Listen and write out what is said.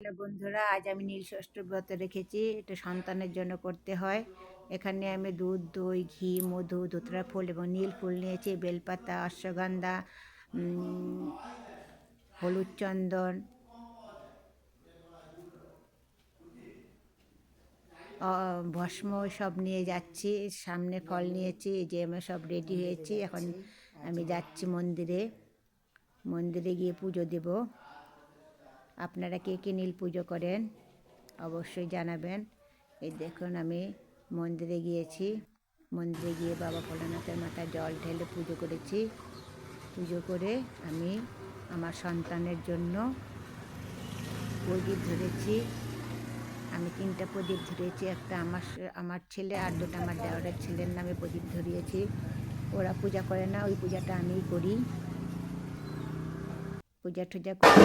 নমস্কার বন্ধুরা, আজ আমি নীলষষ্ঠ ব্রত রেখেছি। এটা সন্তানের জন্য করতে হয়। এখানে আমি দুধ, দই, ঘি, মধু, ধুতরা ফুল এবং নীল ফুল নিয়েছি, বেলপাতা, অশ্বগন্ধা, হলুদ চন্দন, ভস্ম সব নিয়ে যাচ্ছি। সামনে ফল নিয়েছি, যে আমি সব রেডি হয়েছি। এখন আমি যাচ্ছি মন্দিরে গিয়ে পুজো দেব। আপনারা কে কে নীল পুজো করেন অবশ্যই জানাবেন। এই দেখুন, আমি মন্দিরে গিয়েছি। মন্দিরে গিয়ে বাবা ভোলানাথের মাথায় জল ঢেলে পুজো করেছি। পুজো করে আমি আমার সন্তানের জন্য প্রদীপ ধরেছি। আমি 3টা প্রদীপ ধরেছি। একটা আমার ছেলে আর 2টা আমার দেওরের ছেলের নামে প্রদীপ ধরিয়েছি। ওরা পূজা করে না, ওই পূজাটা আমিই করি। পূজা টুজা করে